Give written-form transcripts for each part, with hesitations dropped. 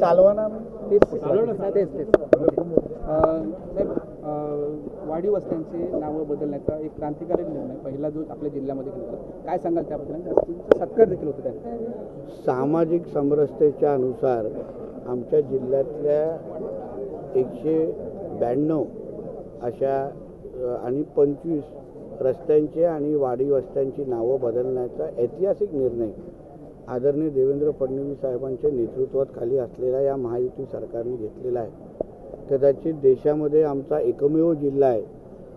चालवाना वाढीव वस्त्यांची नावं बदलण्याचा एक क्रांतिकारी निर्णय पहिला जो आपल्या जिल्ह्यामध्ये घेतला, काय सांगाल त्याबद्दल? सत्कार देखील होतो त्या सामाजिक समरसतेच्या अनुसार आमच्या जिल्ह्यातल्या 192 अशा आणि 25 रस्त्यांचे आणि वाढीव वस्त्यांची नावं बदलण्याचा ऐतिहासिक निर्णय आदरणीय देवेंद्र फडणवीस साहेबांच्या नेतृत्वात खाली असलेल्या या महायुती सरकारने घेतलेला आहे। कदाचित देशामध्ये आमचा एकमेव जिल्हा आहे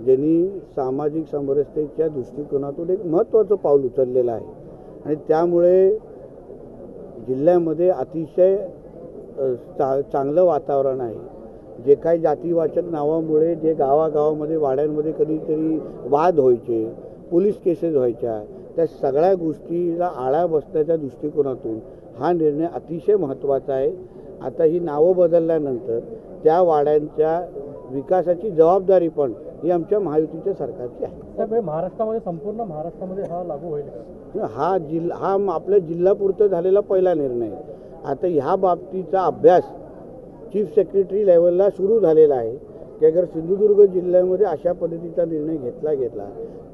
ज्यांनी सामाजिक समरसतेच्या दृष्टिकोनातून एक महत्त्वाचं पाऊल उचललेलं आहे आणि त्यामुळे जिल्ह्यामध्ये अतिशय चांगलं वातावरण आहे। जे काही जातीवाचक नावामुळे जे गावागावामध्ये वाड्यांमध्ये कधीतरी वाद व्हायचे, पोलीस केसेस व्हायच्या, त्या सगळ्या गोष्टीला आळा बसण्याच्या दृष्टिकोनातून हा निर्णय अतिशय महत्त्वाचा आहे। आता ही नावं बदलल्यानंतर त्या वाड्यांच्या विकासाची जबाबदारी पण ही आमच्या महायुतीच्या सरकारची आहे। महाराष्ट्रामध्ये संपूर्ण महाराष्ट्रामध्ये हा लागू होईल? हा आपल्या जिल्हापुरतं झालेला पहिला निर्णय। आता ह्या बाबतीचा अभ्यास चीफ सेक्रेटरी लेवलला सुरू झालेला आहे की अगर सिंधुदुर्ग जिल्ह्यामध्ये अशा पद्धतीचा निर्णय घेतला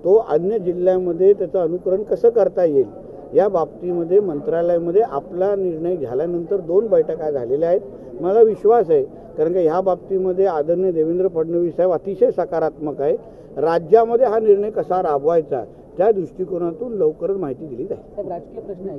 तो अन्य जिल्ह्यामध्ये त्याचं अनुकरण कसं करता येईल या बाबतीमध्ये मंत्रालयामध्ये आपला निर्णय झाल्यानंतर 2 बैठका झालेल्या आहेत। मला विश्वास आहे कारण की ह्या बाबतीमध्ये आदरणीय देवेंद्र फडणवीस साहेब अतिशय सकारात्मक आहे। राज्यामध्ये हा निर्णय कसा राबवायचा त्या दृष्टिकोनातून लवकरच माहिती दिली जाईल। राजकीय प्रश्न आहे